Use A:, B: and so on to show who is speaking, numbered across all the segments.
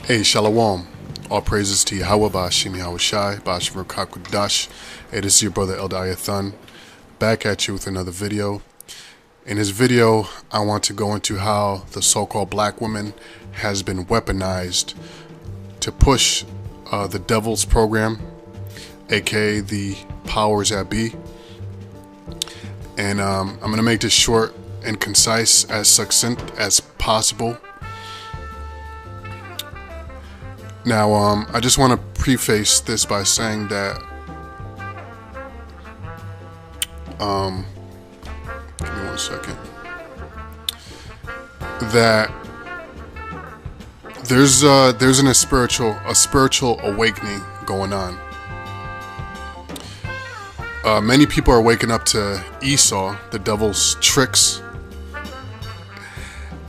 A: Hey, Shalom. All praises to Yahweh, Ba'ashim Yahushai, Ba'ashim Rukakudash. Hey, this is your brother Eldiathon, back at you with another video. In this video, I want to go into how the so-called black woman has been weaponized to push the devil's program, aka the powers that be. And I'm going to make this short and concise, as succinct as possible. Now, I just want to preface this by saying that, give me 1 second, that there's a spiritual awakening going on. Many people are waking up to Esau, the devil's tricks,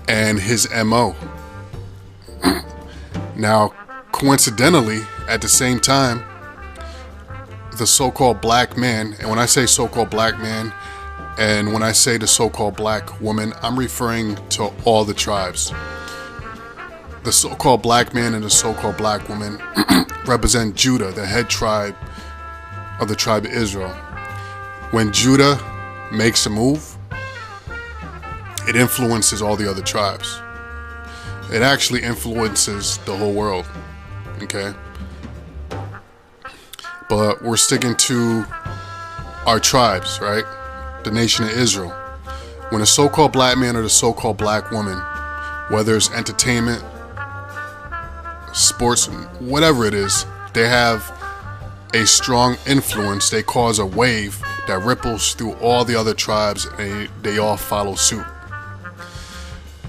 A: and his MO. Now, coincidentally, at the same time, the so-called black man, and when I say so-called black man, and when I say the so-called black woman, I'm referring to all the tribes. The so-called black man and the so-called black woman represent Judah, the head tribe of the tribe of Israel. When Judah makes a move, it influences all the other tribes. It actually influences the whole world. Okay, but we're sticking to our tribes, right? The nation of Israel. When a so-called black man or the so-called black woman, whether it's entertainment, sports, whatever it is, they have a strong influence. They cause a wave that ripples through all the other tribes, and they all follow suit.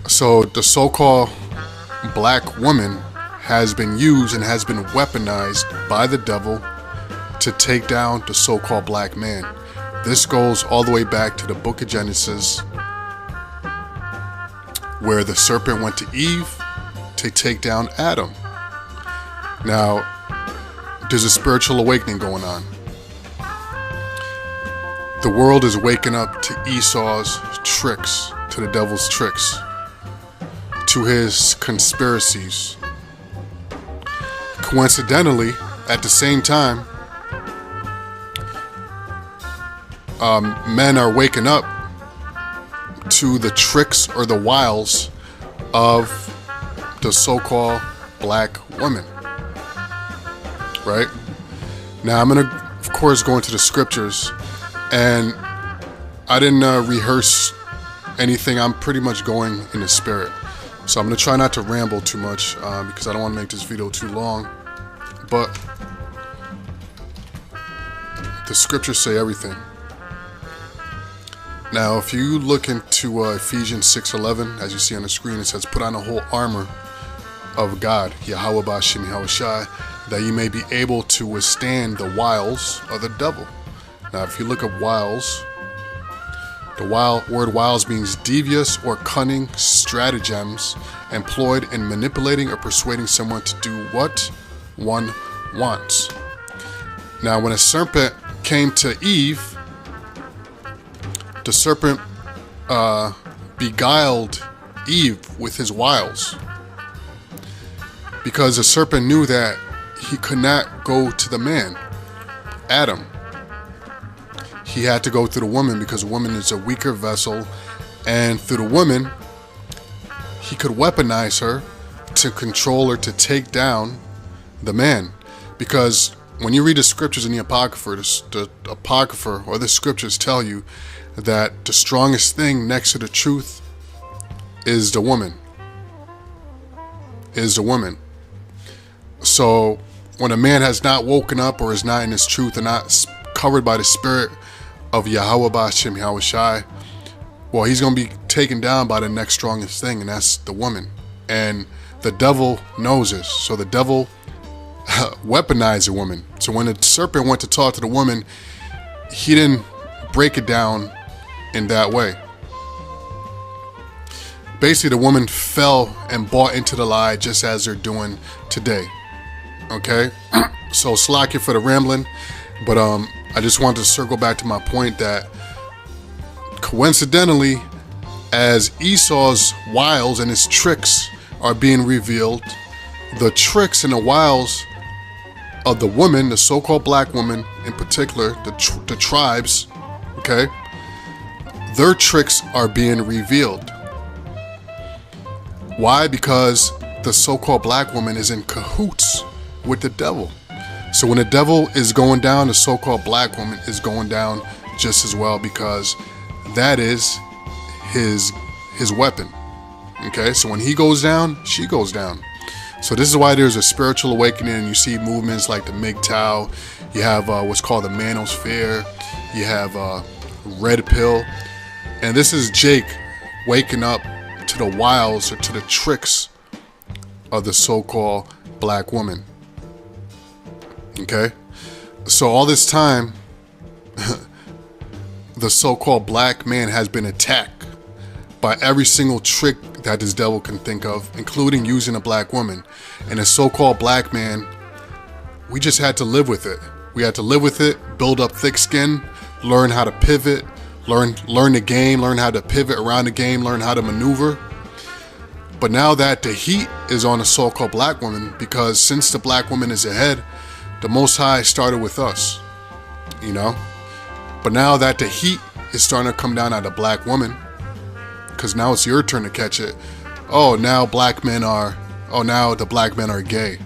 A: So the so-called black woman has been used and has been weaponized by the devil to take down the so-called black man. This goes all the way back to the book of Genesis, where the serpent went to Eve to take down Adam. Now, there's a spiritual awakening going on. The world is waking up to Esau's tricks, to the devil's tricks, to his conspiracies. Coincidentally, at the same time, men are waking up to the tricks or the wiles of the so-called black woman. Right? Now, I'm going to, of course, go into the scriptures, and I didn't rehearse anything. I'm pretty much going in the spirit. So I'm going to try not to ramble too much because I don't want to make this video too long. But the scriptures say everything. Now, if you look into Ephesians 6:11, as you see on the screen, it says, "Put on the whole armor of God, Yahweh Ba'ashim Yahushai, that you may be able to withstand the wiles of the devil." Now, if you look up wiles, the word wiles means devious or cunning stratagems employed in manipulating or persuading someone to do what one wants. Now, when a serpent came to Eve, the serpent beguiled Eve with his wiles, because the serpent knew that he could not go to the man, Adam. He had to go through the woman, because the woman is a weaker vessel, and through the woman, he could weaponize her to control or to take down the man. Because when you read the scriptures in the Apocrypha, the Apocrypha or the scriptures tell you that the strongest thing next to the truth is the woman. Is the woman. So when a man has not woken up or is not in his truth and not covered by the spirit of Yahweh Ba'ashim Yahushai, well, he's going to be taken down by the next strongest thing, and that's the woman. And the devil knows this. So the devil weaponized the woman. So when the serpent went to talk to the woman, he didn't break it down in that way. Basically, the woman fell and bought into the lie, just as they're doing today. Okay? So slack you for the rambling, but I just wanted to circle back to my point that coincidentally, as Esau's wiles and his tricks are being revealed, the tricks and the wiles of the women, the so-called black women in particular, the tribes, okay, their tricks are being revealed. Why? Because the so-called black woman is in cahoots with the devil. So when the devil is going down, the so-called black woman is going down just as well, because that is his weapon. Okay, so when he goes down, she goes down. So this is why there's a spiritual awakening, and you see movements like the MGTOW. You have what's called the Manosphere. You have Red Pill. And this is Jake waking up to the wiles or to the tricks of the so-called black woman. Okay? So all this time, the so-called black man has been attacked by every single trick that this devil can think of, including using a black woman. And the so-called black man, we just had to live with it. We had to live with it, build up thick skin, learn how to pivot, learn the game, learn how to pivot around the game, learn how to maneuver. But now that the heat is on the so-called black woman, because since the black woman is ahead, the Most High started with us, you know? But now that the heat is starting to come down on the black woman, because now it's your turn to catch it. Oh, now the black men are gay,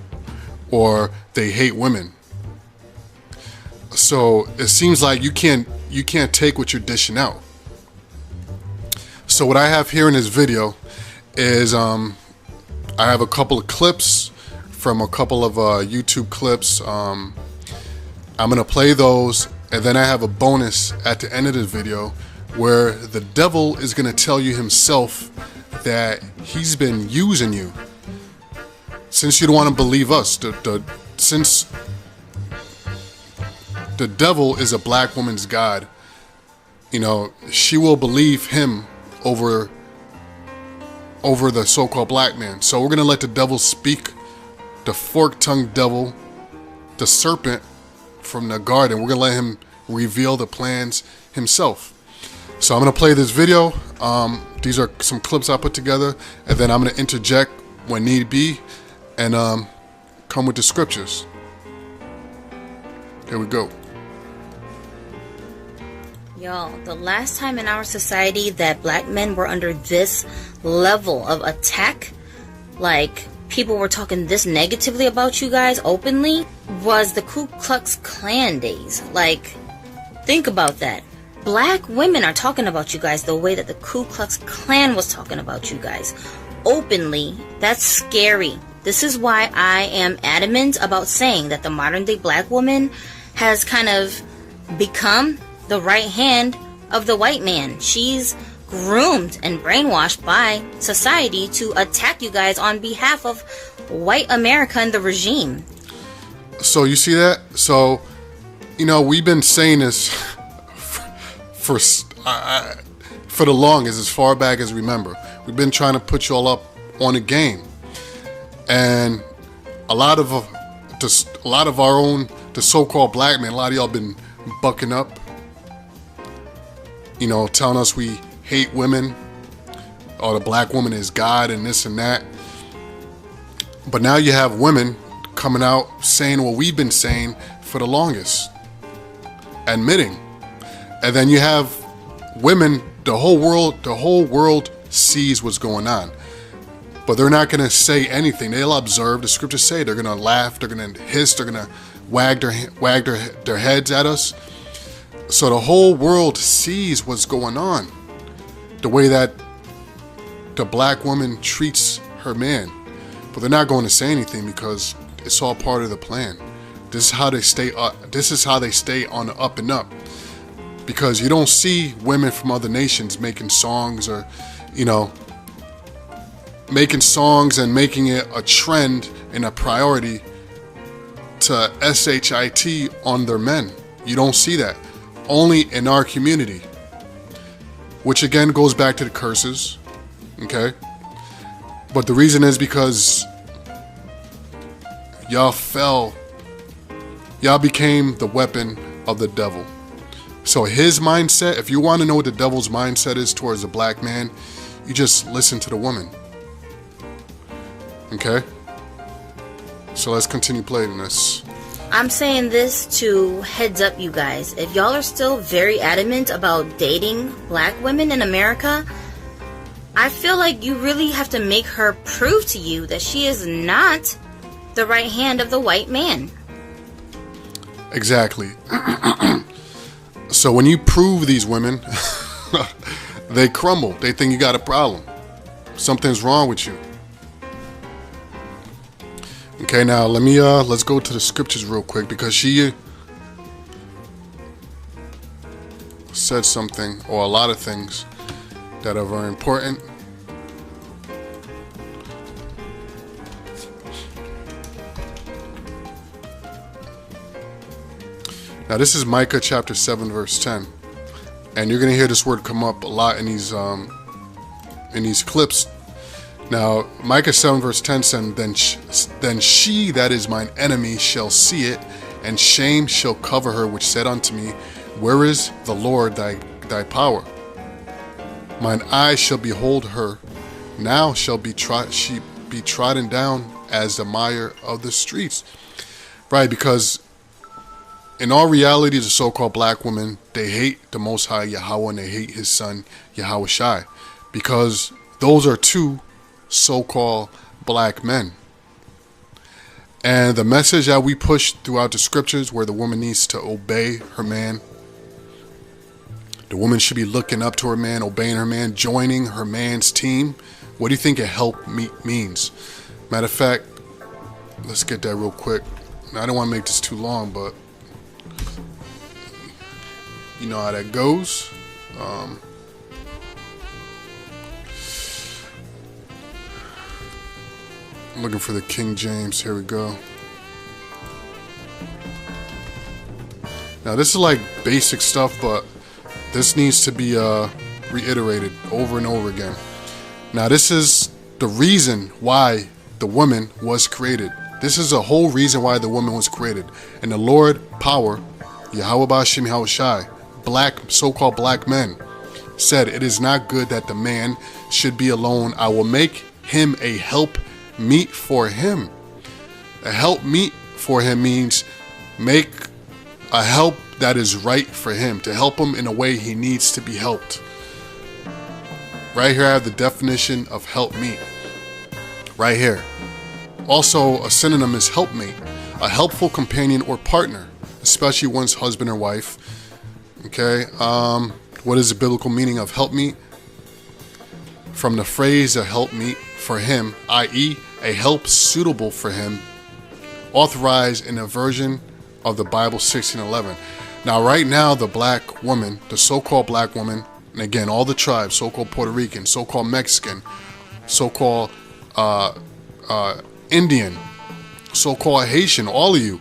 A: or they hate women. So it seems like you can't take what you're dishing out. So what I have here in this video is I have a couple of clips from a couple of YouTube clips. I'm gonna play those, and then I have a bonus at the end of this video where the devil is gonna tell you himself that he's been using you. Since you don't want to believe us, since the devil is a black woman's god, you know, she will believe him over the so-called black man. So we're gonna let the devil speak, the fork-tongued devil, the serpent from the garden. We're gonna let him reveal the plans himself. So I'm gonna play this video. These are some clips I put together, and then I'm gonna interject when need be, and come with the scriptures. Here we go.
B: Y'all, the last time in our society that black men were under this level of attack, like people were talking this negatively about you guys openly, was the Ku Klux Klan days. Like, think about that. Black women are talking about you guys the way that the Ku Klux Klan was talking about you guys openly. That's scary. This is why I am adamant about saying that the modern day black woman has kind of become the right hand of the white man. She's groomed and brainwashed by society to attack you guys on behalf of white America and the regime.
A: So you see that? So, you know, we've been saying this for the longest, as far back as remember. We've been trying to put you all up on a game, and a lot of our own, the so-called black men, a lot of y'all been bucking up, you know, telling us we hate women, or the black woman is God and this and that. But now you have women coming out saying what we've been saying for the longest, admitting. And then you have women, the whole world sees what's going on, but they're not going to say anything. They'll observe. The scriptures say they're going to laugh, they're going to hiss, they're going to wag their heads at us. So the whole world sees what's going on, the way that the black woman treats her man, but they're not going to say anything because it's all part of the plan. This is how they stay up. This is how they stay on the up and up. Because you don't see women from other nations making songs, or, you know, making songs and making it a trend and a priority to SHIT on their men. You don't see that. Only in our community. Which again goes back to the curses. Okay? But the reason is because y'all fell. Y'all became the weapon of the devil. So his mindset, if you want to know what the devil's mindset is towards the black man, you just listen to the woman. Okay? So let's continue playing this.
B: I'm saying this to heads up, you guys. If y'all are still very adamant about dating black women in America, I feel like you really have to make her prove to you that she is not the right hand of the white man.
A: Exactly. So when you prove these women, they crumble. They think you got a problem. Something's wrong with you. Okay, now let's go to the scriptures real quick, because she said something, or a lot of things, that are very important. Now this is Micah chapter 7 verse 10, and you're gonna hear this word come up a lot in these clips. Now Micah 7 verse 10 said, then she that is mine enemy shall see it, and shame shall cover her, which said unto me, where is the Lord thy power? Mine eyes shall behold her, now shall she be trodden down as the mire of the streets. Right, because in all reality, the so-called black women, they hate the Most High Yahweh, and they hate his son Yahweh Shai, because those are two so-called black men. And the message that we push throughout the scriptures, where the woman needs to obey her man, the woman should be looking up to her man, obeying her man, joining her man's team. What do you think a help means? Matter of fact, let's get that real quick. Now, I don't want to make this too long, but you know how that goes. I'm looking for the King James. Here we go. Now this is like basic stuff, but this needs to be reiterated over and over again. Now this is the reason why the woman was created. This is the whole reason why the woman was created. And the Lord power, Yahweh Bashim Yahweh Shai, so-called black men, said, it is not good that the man should be alone. I will make him a help meet for him. A help meet for him means make a help that is right for him, to help him in a way he needs to be helped. Right here I have the definition of help meet. Right here. Also, a synonym is helpmate, a helpful companion or partner, especially one's husband or wife. Okay, what is the biblical meaning of helpmeet? From the phrase a helpmeet for him, i.e. a help suitable for him, authorized in a version of the Bible 16:11. Now right now the black woman, the so-called black woman, and again all the tribes, so-called Puerto Rican, so-called Mexican, so-called Indian, so-called Haitian, all of you,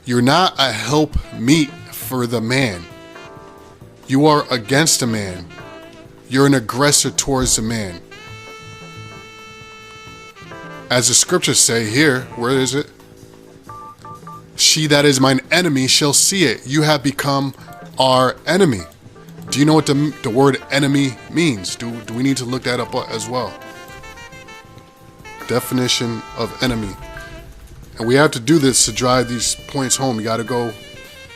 A: you're not a help meet for the man. You are against the man. You're an aggressor towards the man. As the scriptures say here, where is it? She that is mine enemy shall see it. You have become our enemy. Do you know what the word enemy means? Do we need to look that up as well? Definition of enemy. And we have to do this to drive these points home. You got to go,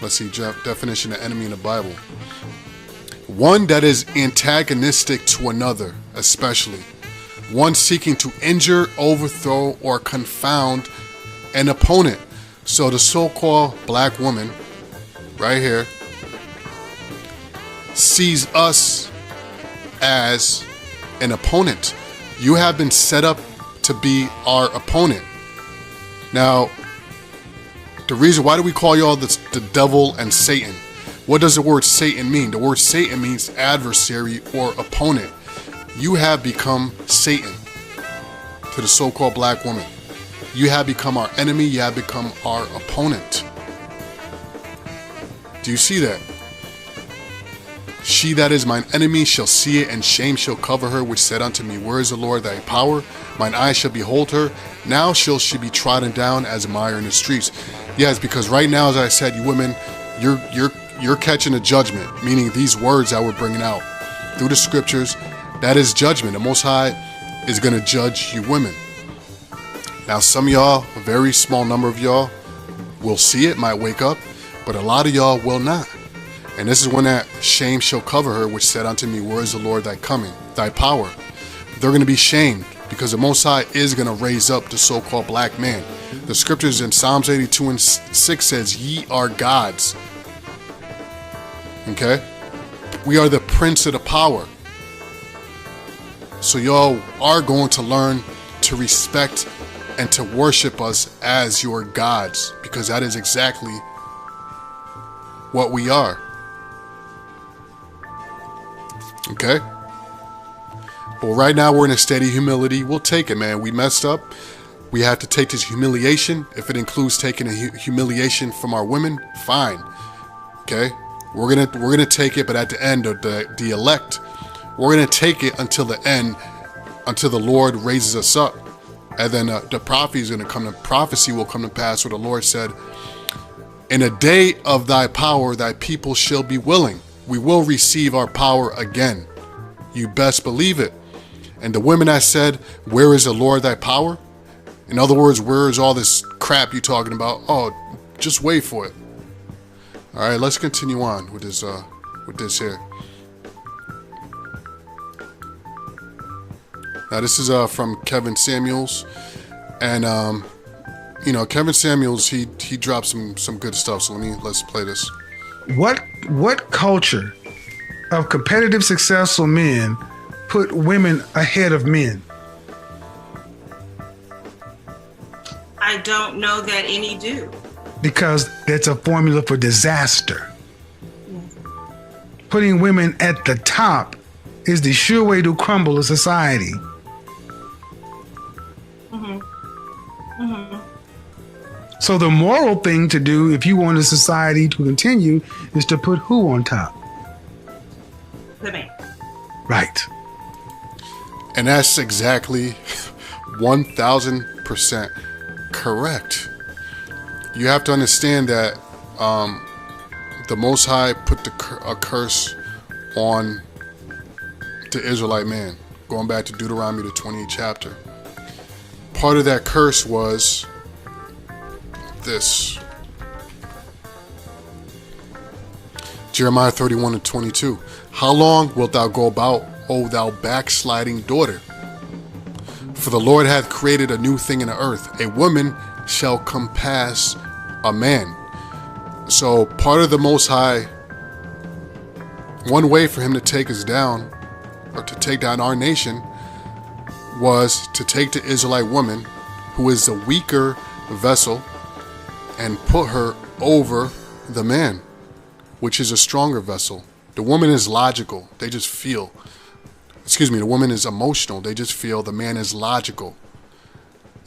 A: let's see, definition of enemy in the Bible. One that is antagonistic to another, especially. One seeking to injure, overthrow, or confound an opponent. So the so-called black woman, right here, sees us as an opponent. You have been set up to be our opponent. Now, the reason, why do we call y'all the devil and Satan? What does the word Satan mean? The word Satan means adversary or opponent. You have become Satan to the so-called black woman. You have become our enemy. You have become our opponent. Do you see that? She that is mine enemy shall see it, and shame shall cover her, which said unto me, where is the Lord thy power? Mine eyes shall behold her. Now shall she be trodden down as a mire in the streets. Yes, because right now, as I said, you women, you're catching a judgment, meaning these words that we're bringing out through the scriptures, that is judgment. The Most High is going to judge you women. Now, some of y'all, a very small number of y'all, will see it, might wake up, but a lot of y'all will not. And this is when that shame shall cover her, which said unto me, where is the Lord thy coming, thy power? They're going to be shamed because the Most High is going to raise up the so-called black man. The scriptures in Psalms 82 and 6 says, ye are gods. Okay? We are the prince of the power. So y'all are going to learn to respect and to worship us as your gods, because that is exactly what we are. Okay? But right now we're in a steady humility. We'll take it, man. We messed up. We have to take this humiliation. If it includes taking a humiliation from our women, fine. Okay? We're gonna take it, but at the end of the elect, we're gonna take it until the end, until the Lord raises us up. And then the prophecy will come to pass, where the Lord said, in a day of thy power, thy people shall be willing. We will receive our power again. You best believe it. And the women that said, where is the Lord thy power? In other words, where is all this crap you talking about? Oh, just wait for it. All right, let's continue on with this here. Now, this is from Kevin Samuels, and Kevin Samuels, he dropped some good stuff. So let's play this.
C: What culture of competitive, successful men put women ahead of men?
D: I don't know that any do.
C: Because that's a formula for disaster. Yes. Putting women at the top is the sure way to crumble a society. So the moral thing to do, if you want a society to continue, is to put who on top?
D: The man.
C: Right.
A: And that's exactly 1,000% correct. You have to understand that the Most High put a curse on the Israelite man, going back to Deuteronomy, the 28th chapter. Part of that curse was this. Jeremiah 31 and 22. How long wilt thou go about, O thou backsliding daughter? For the Lord hath created a new thing in the earth. A woman shall compass a man. So part of the Most High, one way for him to take us down, or to take down our nation, was to take the Israelite woman, who is the weaker vessel, and put her over the man, which is a stronger vessel. The woman is logical. They just feel. The woman is emotional. They just feel. The man is logical.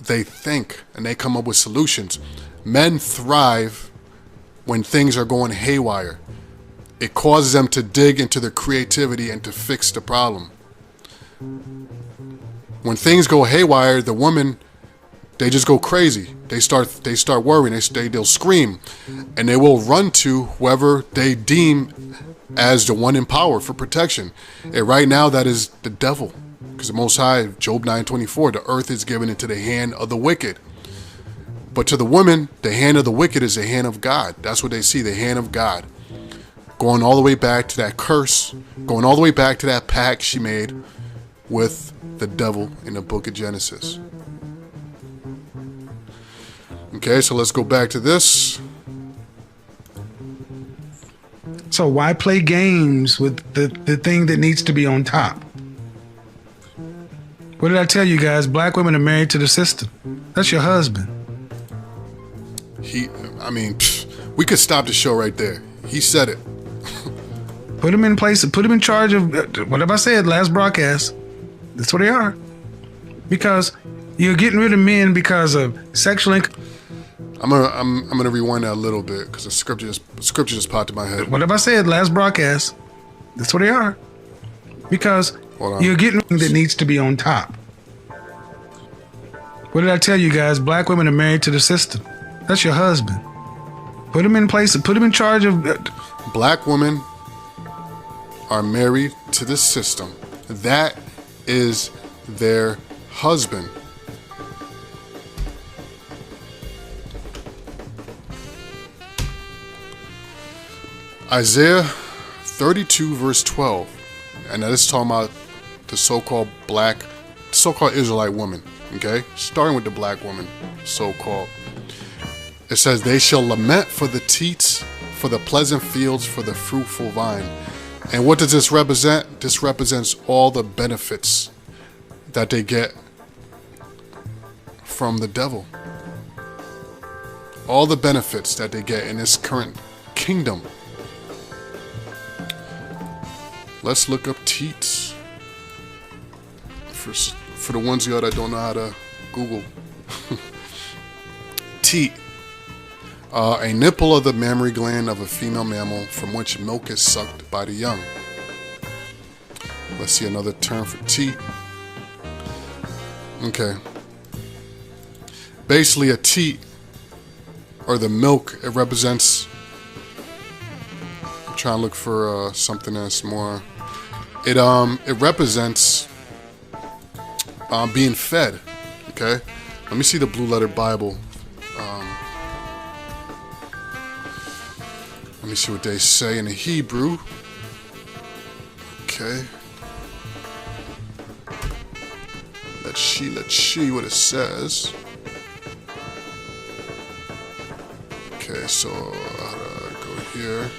A: They think, and they come up with solutions. Men thrive when things are going haywire. It causes them to dig into their creativity and to fix the problem. When things go haywire, the woman, they just go crazy. They start worrying. They'll scream, and they will run to whoever they deem as the one in power for protection. And right now, that is the devil, because the Most High, Job 9:24, the earth is given into the hand of the wicked. But to the woman, the hand of the wicked is the hand of God. That's what they see, the hand of God. Going all the way back to that curse, going all the way back to that pact she made with the devil in the book of Genesis. Okay, so let's go back to this.
C: So why play games with the thing that needs to be on top? What did I tell you guys? Black women are married to the system. That's your husband.
A: We could stop the show right there. He said it.
C: Put him in place, put him in charge of whatever I said last broadcast. That's what they are. Because you're getting rid of men because of sexual
A: I'm gonna rewind that a little bit because the scripture just popped in my head.
C: Whatever I said last broadcast, that's what they are. Because you're getting that needs to be on top. What did I tell you guys? Black women are married to the system. That's your husband. Put him in place, put him in charge of.
A: Black women are married to the system. That is their husband. Isaiah 32 verse 12. And now this is talking about the so-called Israelite woman. Okay? Starting with the black woman, so-called. It says, they shall lament for the teats, for the pleasant fields, for the fruitful vine. And what does this represent? This represents all the benefits that they get from the devil. All the benefits that they get in this current kingdom. Let's look up teats. For the ones of y'all that don't know how to Google. Teat. A nipple of the mammary gland of a female mammal from which milk is sucked by the young. Let's see another term for teat. Okay. Basically a teat, or the milk, it represents, I'm trying to look for something that's more, it represents being fed. Okay, let me see the Blue Letter Bible. Let me see what they say in the Hebrew. Okay, let's see what it says. Okay, so go here.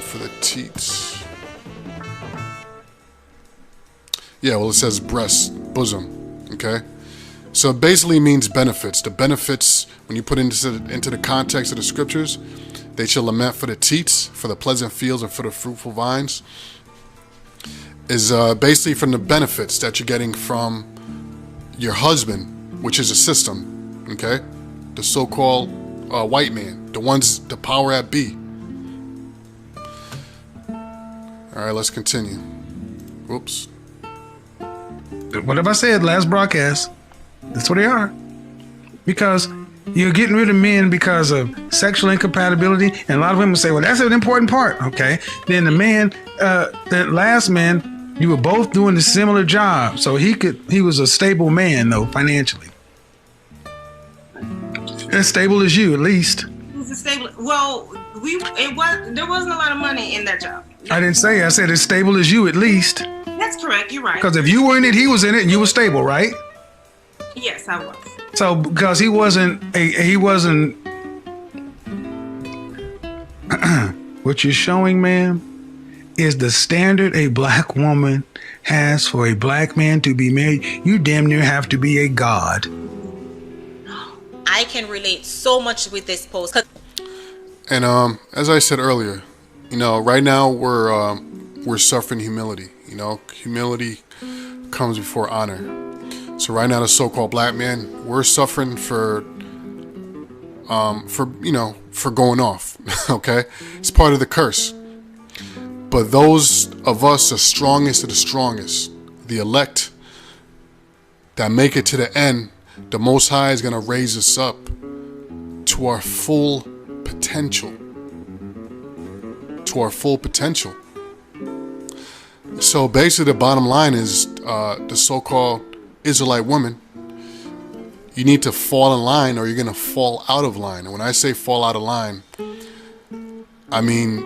A: For the teats. Yeah, well, it says breast, bosom. Okay, so it basically means benefits. The benefits, when you put into the context of the scriptures, they shall lament for the teats, for the pleasant fields, and for the fruitful vines, is basically from the benefits that you're getting from your husband, which is a system. Okay, the so-called white man, the power at be. All right, let's continue. Whoops.
C: Whatever I said last broadcast, that's what they are. Because you're getting rid of men because of sexual incompatibility, and a lot of women say, well, that's an important part. Okay, then the man, that last man, you were both doing a similar job, so he was a stable man though, financially. As stable as you, at least.
D: Who's a stable? Well, there wasn't a lot of money in that job.
C: I didn't say. I said as stable as you, at least.
D: That's correct. You're right.
C: Because if you were in it, he was in it, and you were stable, right?
D: Yes, I was.
C: So because he wasn't. What you're showing, ma'am, is the standard a black woman has for a black man to be married. You damn near have to be a god.
E: I can relate so much with this post.
A: And as I said earlier, right now we're suffering humility. Humility comes before honor. So right now, the so-called black man, we're suffering for going off. Okay, it's part of the curse. But those of us, the strongest of the strongest, the elect that make it to the end, the Most High is going to raise us up to our full potential. To our full potential. So basically the bottom line is the so-called Israelite woman, you need to fall in line or you're going to fall out of line. And when I say fall out of line, I mean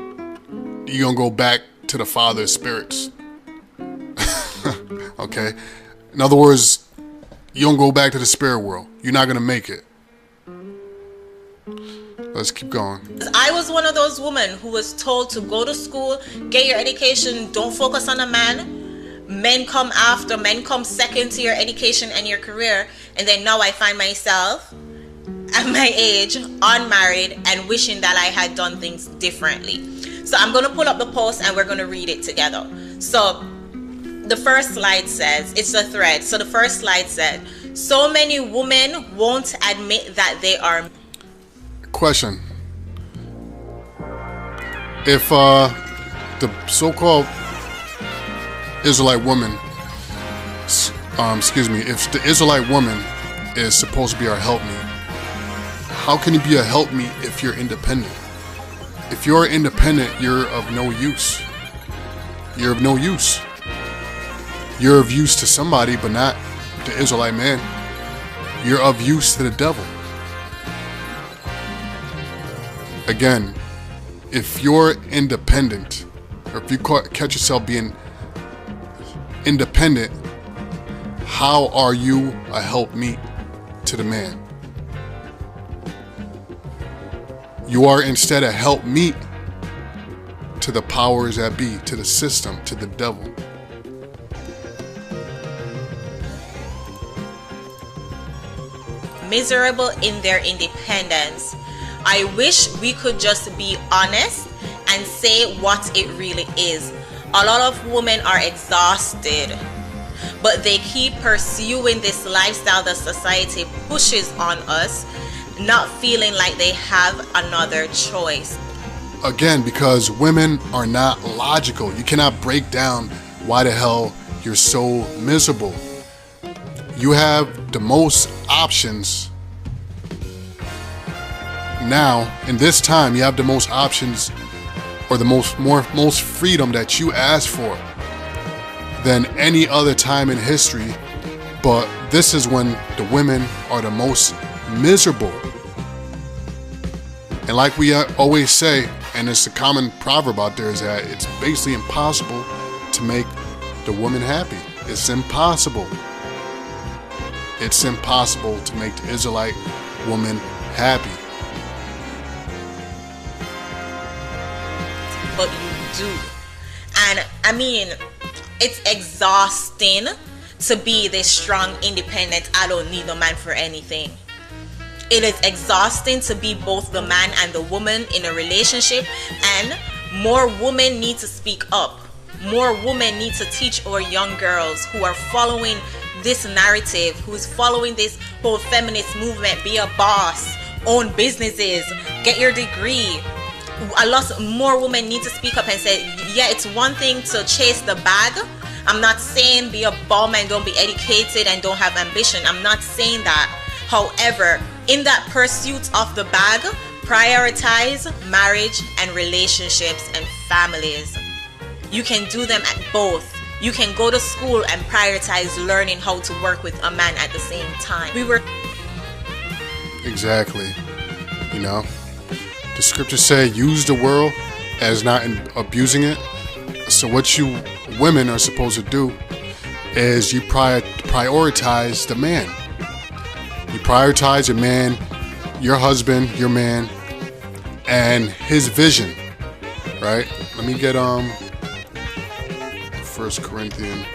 A: you're going to go back to the father's spirits. Okay? In other words, you don't go back to the spirit world. You're not going to make it. Let's keep going.
E: I was one of those women who was told to go to school, get your education, don't focus on a man. Men come after, men come second to your education and your career. And then now I find myself at my age, unmarried, and wishing that I had done things differently. So I'm going to pull up the post and we're going to read it together. So the first slide says, it's a thread. So the first slide said, so many women won't admit that they are.
A: Question. If the so-called Israelite woman, if the Israelite woman is supposed to be our helpmeet, how can you be a helpmeet if you're independent? If you're independent, you're of no use. You're of no use. You're of use to somebody, but not the Israelite man. You're of use to the devil. Again, if you're independent, or if you catch yourself being independent, how are you a helpmeet to the man? You are instead a helpmeet to the powers that be, to the system, to the devil.
E: Miserable in their independence. I wish we could just be honest and say what it really is. A lot of women are exhausted, but they keep pursuing this lifestyle that society pushes on us, not feeling like they have another choice.
A: Again, because women are not logical. You cannot break down why the hell you're so miserable. You have the most options now. In this time, you have the most options, or the most freedom that you ask for than any other time in history. But this is when the women are the most miserable. And like we always say, and it's a common proverb out there, is that it's basically impossible to make the woman happy. It's impossible. It's impossible to make the Israelite woman happy.
E: But you do. And I mean, it's exhausting to be this strong, independent, I don't need no man for anything. It is exhausting to be both the man and the woman in a relationship, and more women need to speak up. More women need to teach our young girls who are following this narrative, who's following this whole feminist movement, be a boss, own businesses, get your degree. A lot more women need to speak up and say, yeah, it's one thing to chase the bag. I'm not saying be a bum and don't be educated and don't have ambition. I'm not saying that. However, in that pursuit of the bag, prioritize marriage and relationships and families. You can do them at both. You can go to school and prioritize learning how to work with a man at the same time.
A: Exactly. You know, the scriptures say use the world as not abusing it. So what you women are supposed to do is you prioritize the man. You prioritize your man, your husband, your man, and his vision, right? Let me get 1 Corinthians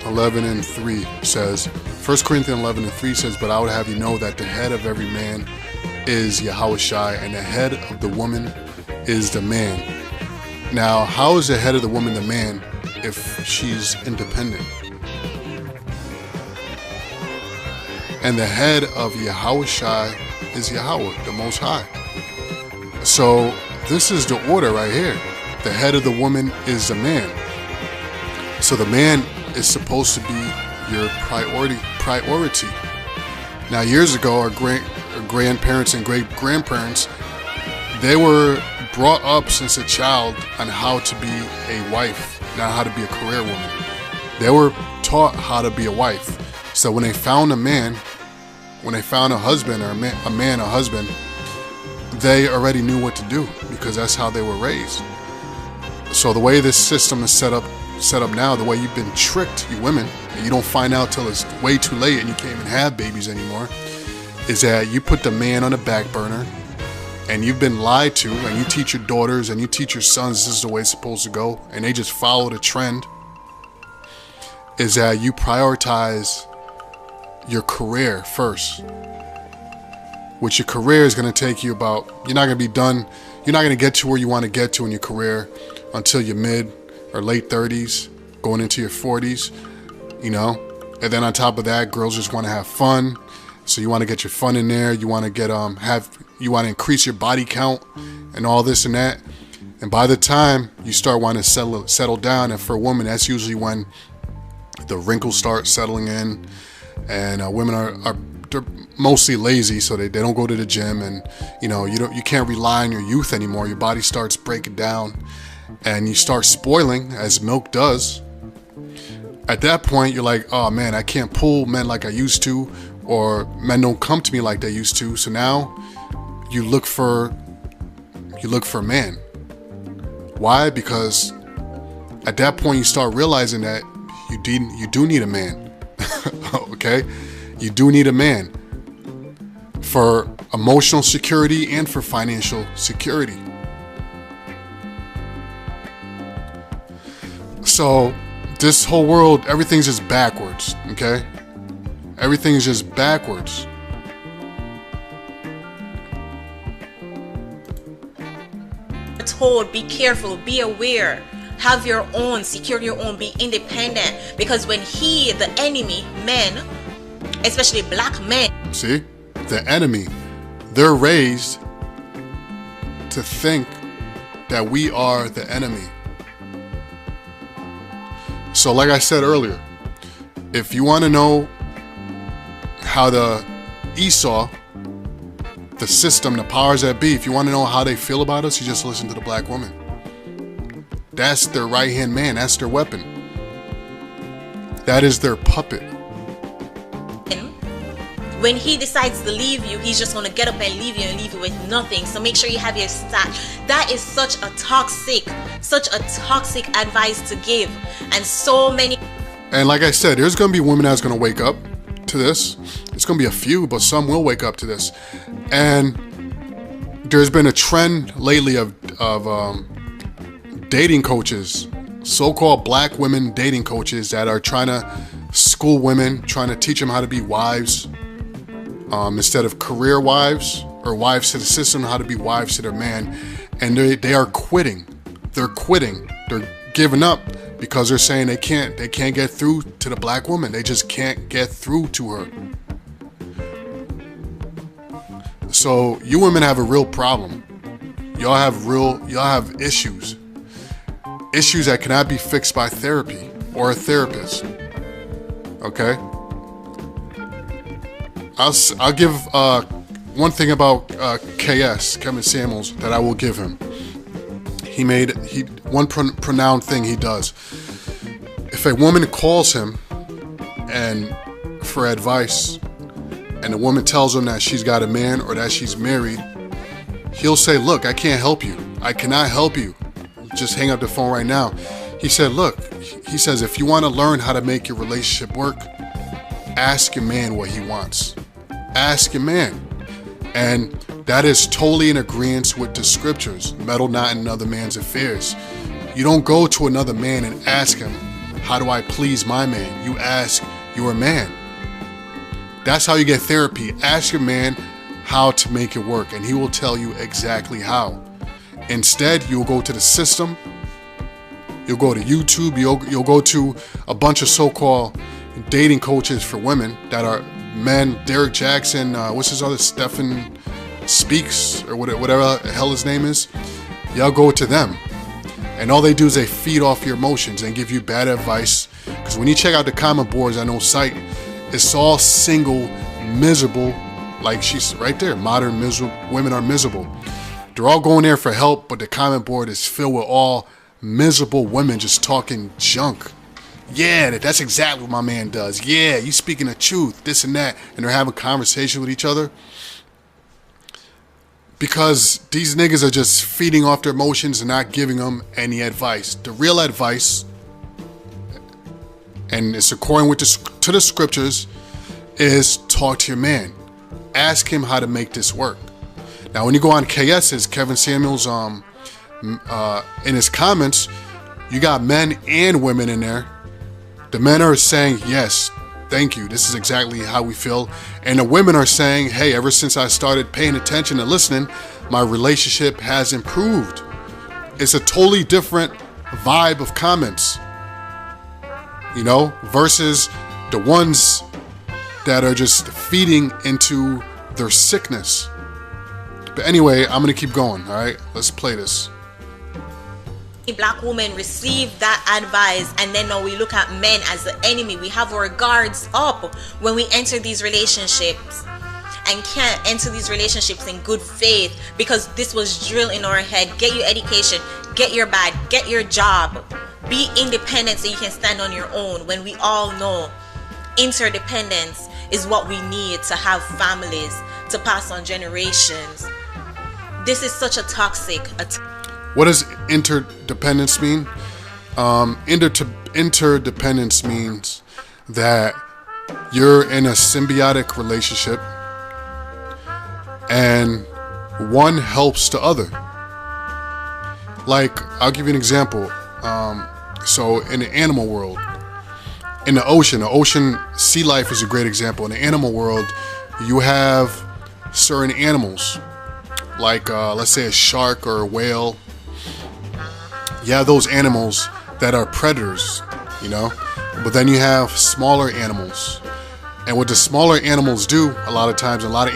A: 11:3 says, 1 Corinthians 11:3 says, but I would have you know that the head of every man is Yahushua, and the head of the woman is the man. Now, how is the head of the woman the man if she's independent? And the head of Yahushua is Yahweh, the Most High. So this is the order right here. The head of the woman is the man. So the man is supposed to be your priority. Now, years ago, our grandparents and great-grandparents, they were brought up since a child on how to be a wife, not how to be a career woman. They were taught how to be a wife. So when they found a man, when they found a husband, or a husband, they already knew what to do because that's how they were raised. So the way this system is set up now, the way you've been tricked, you women, and you don't find out till it's way too late and you can't even have babies anymore, is that you put the man on the back burner and you've been lied to, and you teach your daughters and you teach your sons this is the way it's supposed to go, and they just follow the trend, is that you prioritize your career first. Which your career is going to take you about, you're not going to be done, you're not going to get to where you want to get to in your career until your mid or late 30s, going into your 40s, you know. And then on top of that, girls just want to have fun. So you want to get your fun in there. You want to get you want to increase your body count and all this and that. And by the time you start wanting to settle down, and for a woman, that's usually when the wrinkles start settling in, and women are they're mostly lazy, so they don't go to the gym, and you can't rely on your youth anymore. Your body starts breaking down, and you start spoiling as milk does. At that point, you're like, oh man, I can't pull men like I used to, or men don't come to me like they used to. So now you look for a man. Why? Because at that point you start realizing that you do need a man. Okay? You do need a man for emotional security and for financial security. So this whole world, everything's just backwards, okay? Everything's just backwards.
E: Told, be careful, be aware, have your own, secure your own, be independent, because when the enemy, men, especially black men,
A: see, the enemy, they're raised to think that we are the enemy. So like I said earlier, if you want to know how the Esau, the system, the powers that be, if you want to know how they feel about us, you just listen to the black woman. That's their right-hand man. That's their weapon. That is their puppet.
E: when he decides to leave you, he's just going to get up and leave you with nothing. So make sure you have your stash. That is such a toxic advice to give. And so many.
A: And like I said, there's going to be women that's going to wake up to this. It's going to be a few, but some will wake up to this. And there's been a trend lately of dating coaches, so-called black women dating coaches that are trying to school women, trying to teach them how to be wives, instead of career wives or wives to the system, how to be wives to their man. And they are quitting. They're quitting. They're giving up because they're saying they can't get through to the black woman. They just can't get through to her. So you women have a real problem. Y'all have issues. Issues that cannot be fixed by therapy or a therapist. Okay? I'll give one thing about KS, Kevin Samuels, that I will give him. One pronoun thing he does. If a woman calls him and for advice, and the woman tells him that she's got a man or that she's married, he'll say, "Look, I can't help you. I cannot help you. Just hang up the phone right now." He said, "Look," he says, "if you want to learn how to make your relationship work, ask your man what he wants. Ask your man." And that is totally in agreement with the scriptures. Meddle not in another man's affairs. You don't go to another man and ask him, "How do I please my man?" You ask your man. That's how you get therapy. Ask your man how to make it work, and he will tell you exactly how. Instead, you'll go to the system. You'll go to YouTube. You'll go to a bunch of so-called dating coaches for women that are men. Derek Jackson, what's his other, Stephen Speaks, or whatever the hell his name is. Y'all go to them. And all they do is they feed off your emotions and give you bad advice. Because when you check out the comment boards on those sites, it's all single, miserable, like she's right there. Modern miserable women are miserable. They're all going there for help, but the comment board is filled with all miserable women just talking junk. Yeah, that's exactly what my man does. Yeah, you speaking the truth, this and that. And they're having conversation with each other. Because these niggas are just feeding off their emotions and not giving them any advice. The real advice, and it's according to the scriptures, is talk to your man. Ask him how to make this work. Now, when you go on KS's, Kevin Samuels, in his comments, you got men and women in there. The men are saying, "Yes, thank you. This is exactly how we feel." And the women are saying, "Hey, ever since I started paying attention and listening, my relationship has improved." It's a totally different vibe of comments, versus the ones that are just feeding into their sickness. But anyway, I'm going to keep going, all right? Let's play this.
E: Black women receive that advice, and then now we look at men as the enemy. We have our guards up when we enter these relationships, and can't enter these relationships in good faith because this was drilled in our head. Get your education, get your bag, get your job, be independent so you can stand on your own, when we all know interdependence is what we need to have families, to pass on generations. This is such a toxic.
A: What does interdependence mean? Interdependence means that you're in a symbiotic relationship and one helps the other. Like, I'll give you an example. So in the animal world, in the ocean, sea life is a great example. In the animal world, you have certain animals, like let's say a shark or a whale. You have those animals that are predators, you know, but then you have smaller animals. And what the smaller animals do, a lot of times, a lot of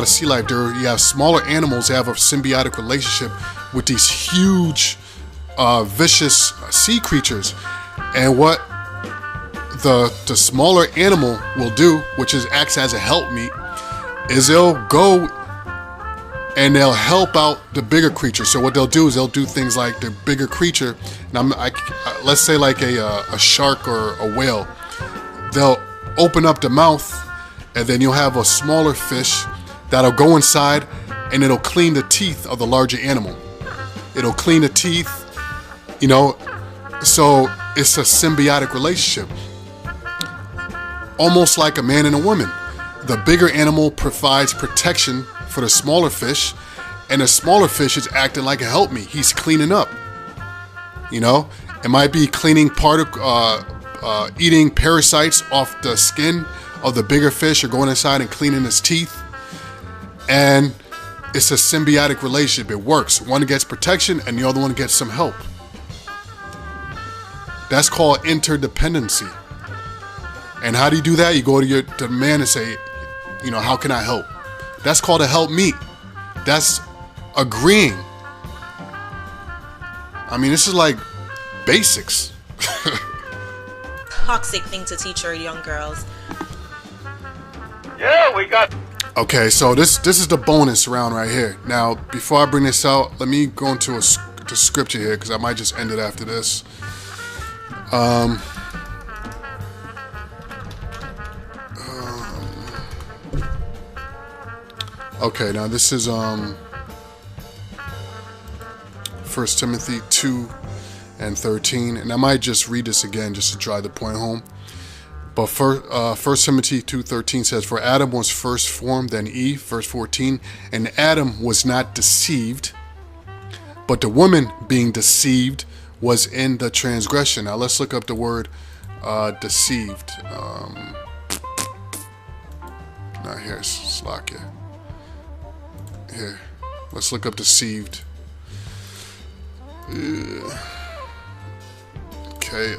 A: sea life, you have smaller animals that have a symbiotic relationship with these huge, vicious sea creatures. And what the smaller animal will do, which acts as a helpmeet, is they'll go and they'll help out the bigger creature. So what they'll do is they'll do things like the bigger creature, and let's say like a shark or a whale, they'll open up the mouth, and then you'll have a smaller fish that'll go inside and it'll clean the teeth of the larger animal. It'll clean the teeth, you know, so it's a symbiotic relationship. Almost like a man and a woman. The bigger animal provides protection for the smaller fish, and the smaller fish is acting like a helpmeet. He's cleaning up. You know, it might be cleaning eating parasites off the skin of the bigger fish, or going inside and cleaning his teeth. And it's a symbiotic relationship. It works. One gets protection and the other one gets some help. That's called interdependency. And how do you do that? You go to the man and say, you know, how can I help? That's called a helpmeet. That's agreeing. I mean, this is like basics.
E: Toxic thing to teach our young girls.
F: Yeah, we got.
A: Okay, so this is the bonus round right here. Now, before I bring this out, let me go into the scripture here, because I might just end it after this. Okay, now this is 1 Timothy 2:13, and I might just read this again just to drive the point home. But 1 Timothy 2:13 says, "For Adam was first formed, then Eve," verse 14, "and Adam was not deceived, but the woman being deceived was in the transgression." Now let's look up the word deceived. Not here, Slakia. Here, let's look up deceived. Okay,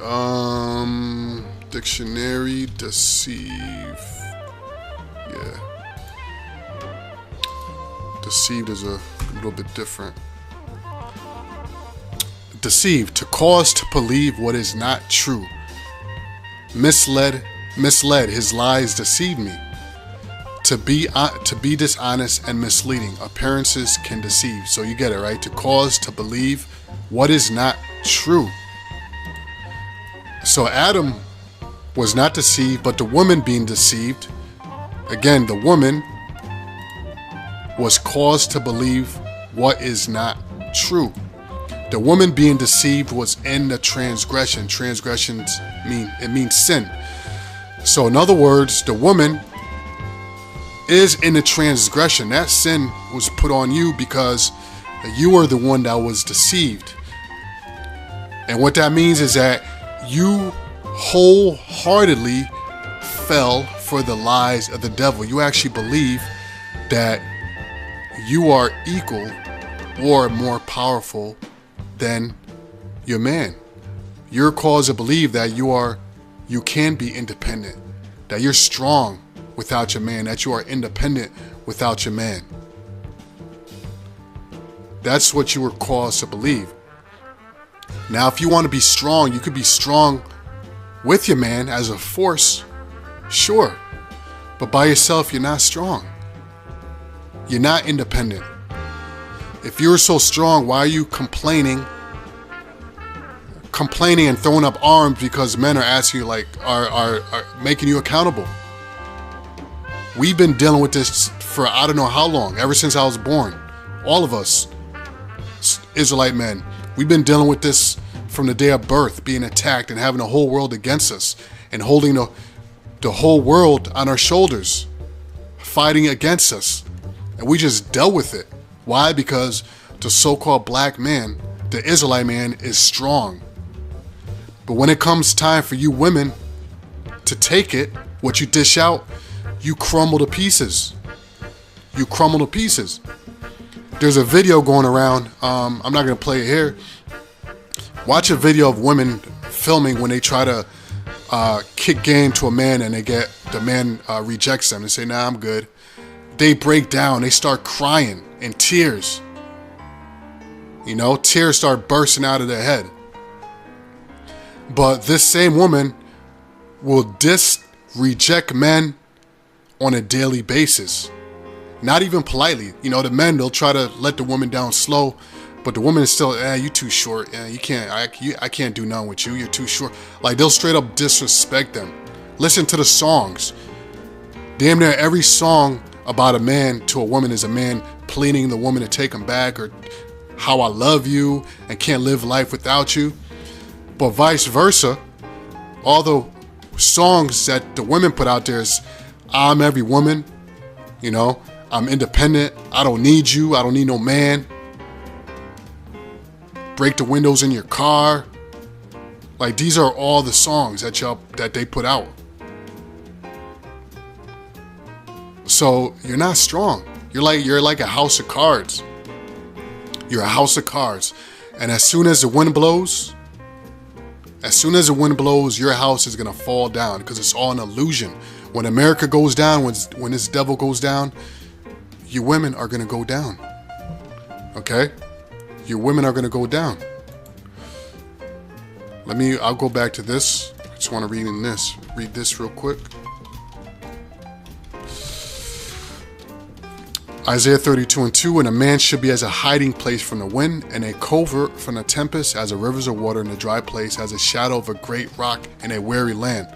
A: dictionary, deceive. Yeah. Deceived is a little bit different. Deceived, to cause to believe what is not true. Misled, his lies deceived me. To be dishonest and misleading. Appearances can deceive. So you get it, right? To cause to believe what is not true. So Adam was not deceived, but the woman being deceived. Again, the woman was caused to believe what is not true. The woman being deceived was in the transgression. Transgressions means sin. So in other words, the woman is in the transgression. That sin was put on you because you were the one that was deceived. And what that means is that you wholeheartedly fell for the lies of the devil. You actually believe that you are equal or more powerful than your man. You're caused to believe that you can be independent, that you're strong without your man, that you are independent without your man. That's what you were caused to believe. Now, if you want to be strong, you could be strong with your man as a force, sure. But by yourself, you're not strong. You're not independent. If you're so strong, why are you complaining and throwing up arms because men are asking you, like, are making you accountable? We've been dealing with this for I don't know how long, ever since I was born. All of us, Israelite men, we've been dealing with this from the day of birth, being attacked and having the whole world against us and holding the whole world on our shoulders, fighting against us. And we just dealt with it. Why? Because the so-called black man, the Israelite man, is strong. But when it comes time for you women to take it, what you dish out, you crumble to pieces. You crumble to pieces. There's a video going around. I'm not going to play it here. Watch a video of women filming when they try to kick game to a man and the man rejects them. They say, nah, I'm good. They break down. They start crying in tears. You know, tears start bursting out of their head. But this same woman will reject men on a daily basis. Not even politely. You know, the men, they'll try to let the woman down slow, but the woman is still, you too short. You can't, I can't do nothing with you. You're too short. Like, they'll straight up disrespect them. Listen to the songs. Damn near every song about a man to a woman is a man pleading the woman to take him back, or how I love you and can't live life without you. But vice versa, all the songs that the women put out there is, I'm every woman, you know, I'm independent, I don't need you, I don't need no man. Break the windows in your car. Like, these are all the songs that they put out. So you're not strong. You're like a house of cards. You're a house of cards. And as soon as the wind blows, your house is gonna fall down, because it's all an illusion. When America goes down, when this devil goes down, you women are gonna go down. Okay? Your women are gonna go down. I'll go back to this. I just want to read this real quick. Isaiah 32:2, and a man should be as a hiding place from the wind, and a covert from the tempest, as a rivers of water in a dry place, as a shadow of a great rock in a weary land.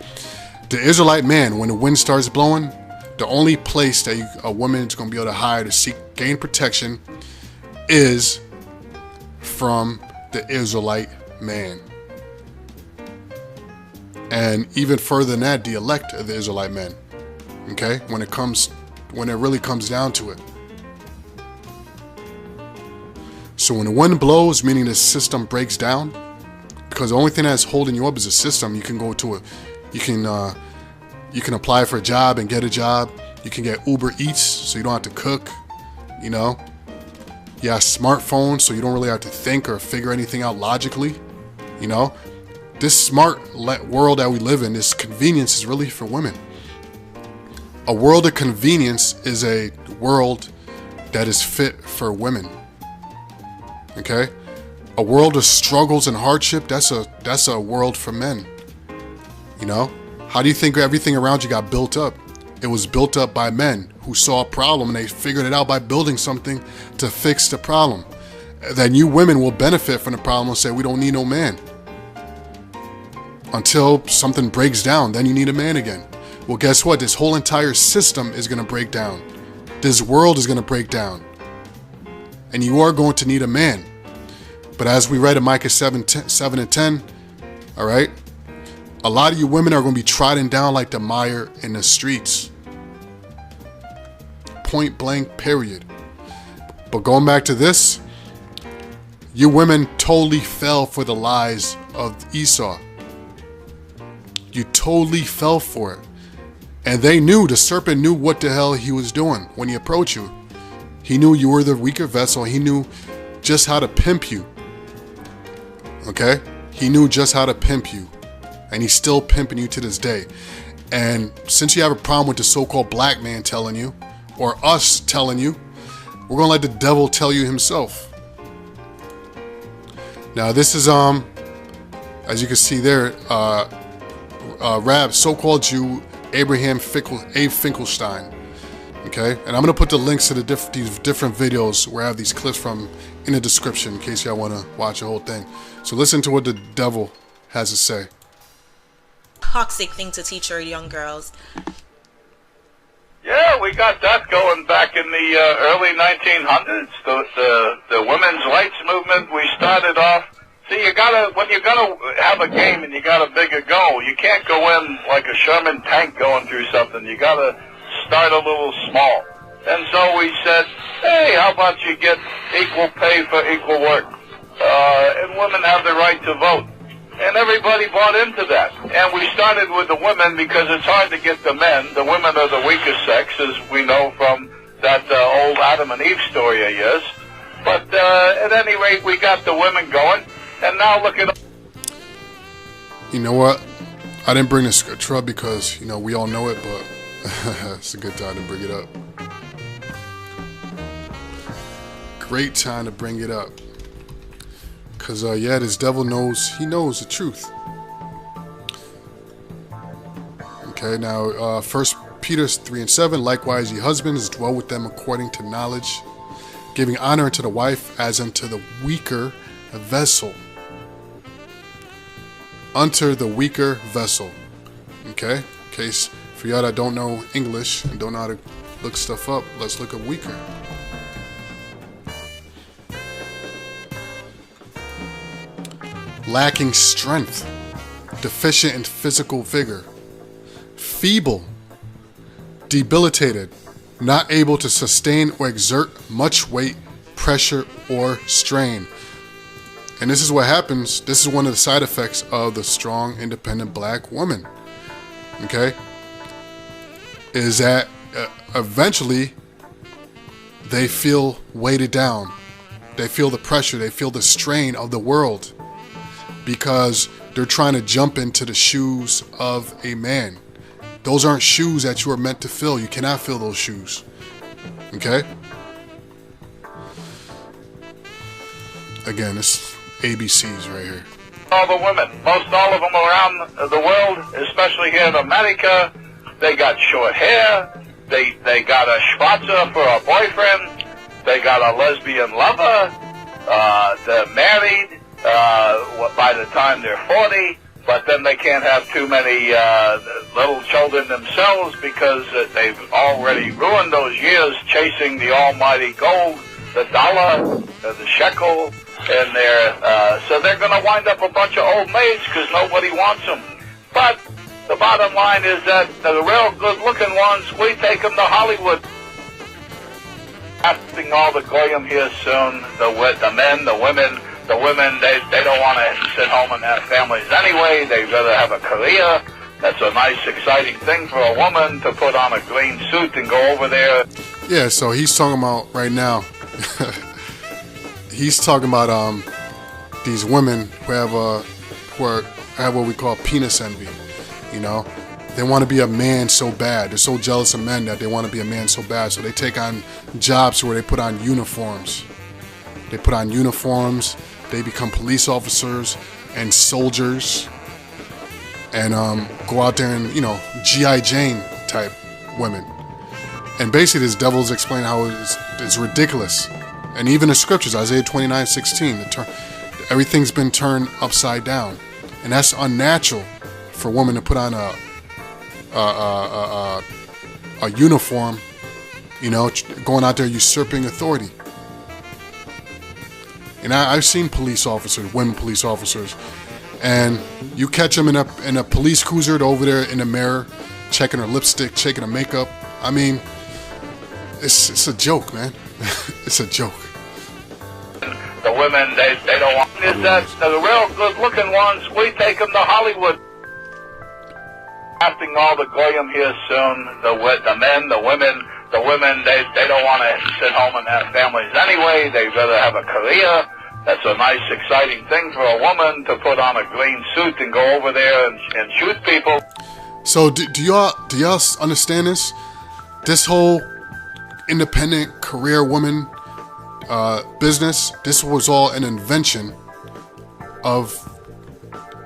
A: The Israelite man, when the wind starts blowing, the only place that a woman is going to be able to hide or gain protection is from the Israelite man. And even further than that, the elect of the Israelite men. Okay? When it really comes down to it. So when the wind blows, meaning the system breaks down, because the only thing that's holding you up is a system. You can you can apply for a job and get a job. You can get Uber Eats, so you don't have to cook. You know, you have smartphones, so you don't really have to think or figure anything out logically. You know, this smart world that we live in, this convenience is really for women. A world of convenience is a world that is fit for women. Okay? A world of struggles and hardship, that's a world for men. You know? How do you think everything around you got built up? It was built up by men who saw a problem and they figured it out by building something to fix the problem. Then you women will benefit from the problem and say, we don't need no man. Until something breaks down, then you need a man again. Well, guess what? This whole entire system is going to break down. This world is going to break down. And you are going to need a man. But as we read in Micah 7 and 10, all right, a lot of you women are going to be trodden down like the mire in the streets. Point blank, period. But going back to this, you women totally fell for the lies of Esau. You totally fell for it. And the serpent knew what the hell he was doing when he approached you. He knew you were the weaker vessel. He knew just how to pimp you. Okay? He knew just how to pimp you. And he's still pimping you to this day. And since you have a problem with the so-called black man telling you, or us telling you, we're going to let the devil tell you himself. Now this is, as you can see there, so-called Jew, Abe Finkelstein. Okay, and I'm gonna put the links to these different videos where I have these clips from in the description in case y'all wanna watch the whole thing. So listen to what the devil has to say.
E: Toxic thing to teach our young girls.
F: Yeah, we got that going back in the early 1900s. The women's rights movement. We started off. See, when you're gonna have a game and you got a bigger goal, you can't go in like a Sherman tank going through something. You gotta start a little small. And so we said, hey, how about you get equal pay for equal work? And women have the right to vote. And everybody bought into that. And we started with the women because it's hard to get the men. The women are the weakest sex, as we know from that old Adam and Eve story of yours. But at any rate, we got the women going. And now look at...
A: You know what? I didn't bring this scripture up because, you know, we all know it, but it's a good time to bring it up. Great time to bring it up. Because, yeah, this devil knows, he knows the truth. Okay, now, 1 Peter 3:7, likewise, ye husbands, dwell with them according to knowledge, giving honor unto the wife as unto the weaker vessel. Unto the weaker vessel. Okay? In case, for y'all that don't know English and don't know how to look stuff up, let's look at weaker. Lacking strength, deficient in physical vigor, feeble, debilitated, not able to sustain or exert much weight, pressure, or strain. And this is what happens. This is one of the side effects of the strong, independent black woman. Okay? Is that eventually they feel weighted down. They feel the pressure. They feel the strain of the world. Because they're trying to jump into the shoes of a man. Those aren't shoes that you are meant to fill. You cannot fill those shoes. Okay? Again, it's ABCs right here.
F: All the women, most all of them around the world, especially here in America, they got short hair, they got a schwarzer for a boyfriend, they got a lesbian lover, they're married by the time they're 40, but then they can't have too many little children themselves because they've already ruined those years chasing the almighty gold, the dollar, the shekel, and so they're going to wind up a bunch of old maids because nobody wants them. But the bottom line is that the real good-looking ones, we take them to Hollywood. Casting all the goyim here soon, the men, the women, they don't want to sit home and have families anyway. They'd rather have a career. That's a nice, exciting thing for a woman to put on a green suit and go over there.
A: Yeah, so he's talking about right now. He's talking about these women who have what we call penis envy. You know, they want to be a man so bad. They're so jealous of men that they want to be a man so bad. So they take on jobs where they put on uniforms. They put on uniforms. They become police officers and soldiers, and go out there and, you know, G.I. Jane type women. And basically, this devil's explaining how it's ridiculous. And even the scriptures, Isaiah 29:16, everything's been turned upside down, and that's unnatural for a woman to put on a uniform, you know, going out there usurping authority. And I've seen police officers, women police officers, and you catch them in a police cruiser over there in the mirror, checking her lipstick, checking her makeup. I mean, it's a joke, man. It's a joke.
F: The women, they don't want is that the real good-looking ones, we take them to Hollywood. Casting all the goyim here soon, the men, the women, they don't want to sit home and have families anyway. They'd rather have a career. That's a nice, exciting thing for a woman to put on a green suit and go over there and shoot people.
A: So do y'all understand this? This whole independent career woman business, this was all an invention of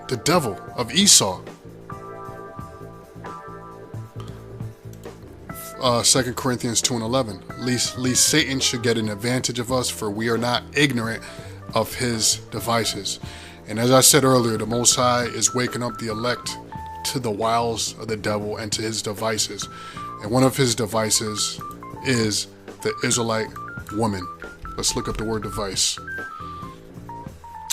A: the devil, of Esau. 2 Corinthians 2:11. Least Satan should get an advantage of us, for we are not ignorant of his devices. And as I said earlier, the Most High is waking up the elect to the wiles of the devil and to his devices. And one of his devices is the Israelite woman. Let's look up the word device.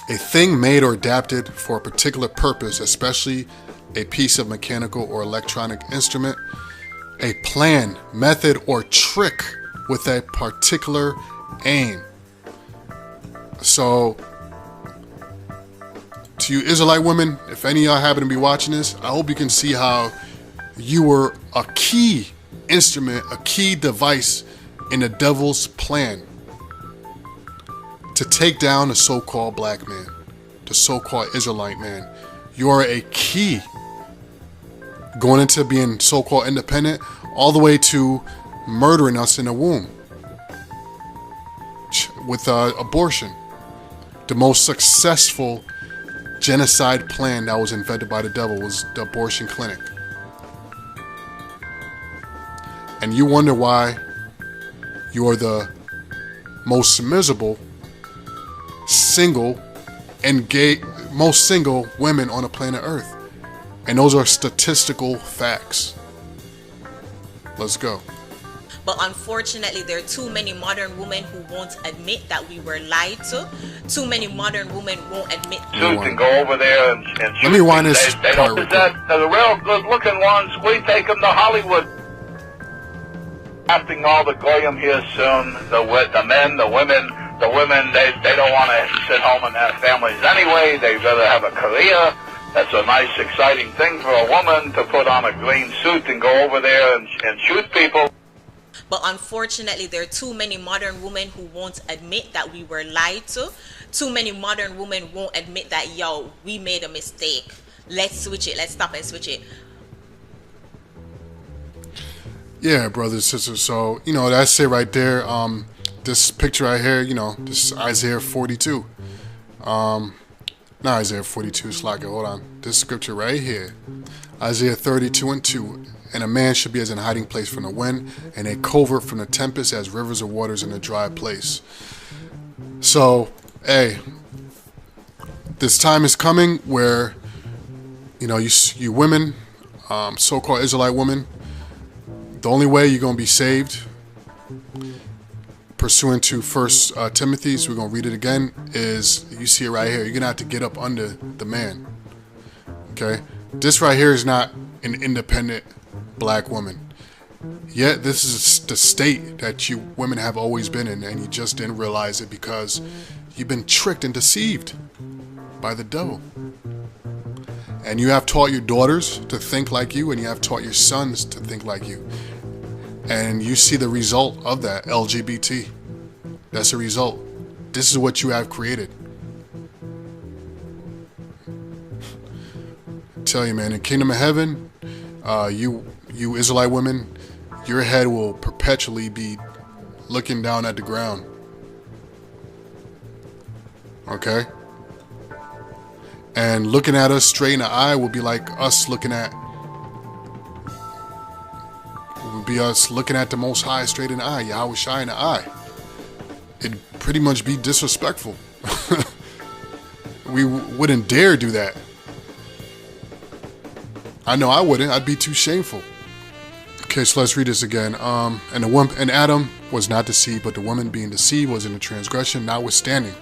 A: A thing made or adapted for a particular purpose, especially a piece of mechanical or electronic instrument. A plan, method, or trick with a particular aim. So, to you Israelite women, if any of y'all happen to be watching this, I hope you can see how you were a key instrument, a key device in the devil's plan to take down the so-called black man, the so-called Israelite man. You are a key going into being so-called independent, all the way to murdering us in the womb with abortion. The most successful genocide plan that was invented by the devil was the abortion clinic. And you wonder why you are the most miserable single and gay, most single women on the planet Earth. And those are statistical facts. Let's go.
E: But unfortunately, there are too many modern women who won't admit that we were lied to. Too many modern women won't admit.
F: Suit and go over there and shoot.
A: Let me wind this
F: They
A: part
F: don't
A: real
F: present the real good-looking ones. We take them to Hollywood. Casting all the goyim here soon. The men, the women, they don't want to sit home and have families anyway. They'd rather have a career. That's a nice, exciting thing for a woman to put on a green suit and go over there and shoot people.
E: But unfortunately, there are too many modern women who won't admit that we were lied to. Too many modern women won't admit that, yo, we made a mistake. Let's switch it. Let's stop and switch it.
A: Yeah, brothers and sisters. So, that's it right there. This picture right here, this is Isaiah 42. Not Isaiah 42, Slacker, hold on. This scripture right here, Isaiah 32:2. And a man should be as an hiding place from the wind, and a covert from the tempest, as rivers of waters in a dry place. So, hey, this time is coming where, you women, so-called Israelite women, the only way you're going to be saved, pursuant to 1 Timothy, so we're going to read it again, is, you see it right here, you're going to have to get up under the man. Okay? This right here is not an independent black woman. Yet this is the state that you women have always been in, and you just didn't realize it because you've been tricked and deceived by the devil. And you have taught your daughters to think like you, and you have taught your sons to think like you. And you see the result of that, LGBT. That's the result. This is what you have created. I tell you, man, in Kingdom of Heaven, you Israelite women, your head will perpetually be looking down at the ground. Okay? And looking at us straight in the eye will be like us looking at the Most High straight in the eye, Yahweh Shai in the eye. It'd pretty much be disrespectful. We wouldn't dare do that. I know I wouldn't. I'd be too shameful. Okay, so let's read this again. And Adam was not deceived, but the woman being deceived was in a transgression, notwithstanding.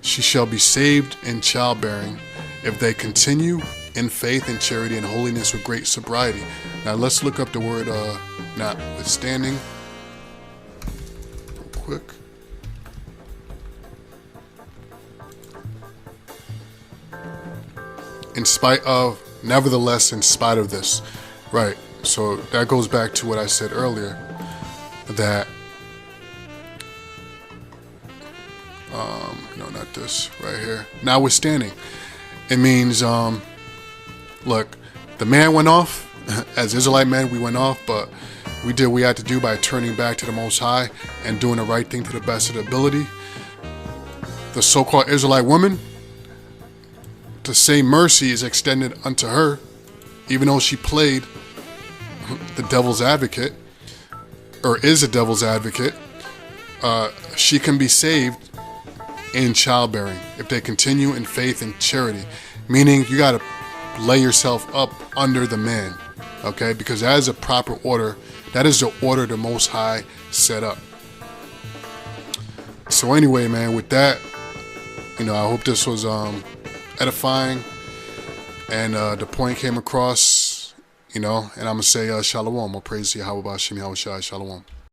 A: She shall be saved in childbearing if they continue in faith and charity and holiness with great sobriety. Now let's look up the word notwithstanding real quick. In spite of, nevertheless, in spite of this. Right. So that goes back to what I said earlier, that no, not this right here. Notwithstanding, it means look, the man went off. As Israelite men, we went off, but we did what we had to do by turning back to the Most High and doing the right thing to the best of the ability. The so-called Israelite woman, the same mercy is extended unto her, even though she played the devil's advocate, or is a devil's advocate. She can be saved in childbearing if they continue in faith and charity, meaning you got to lay yourself up under the man, Okay, because that is a proper order. That is the order the Most High set up. So anyway, man, with that, I hope this was edifying and the point came across, and I'm going to say shalom. I'll praise Yahweh B'Hashem Yahweh Shai. Shalom.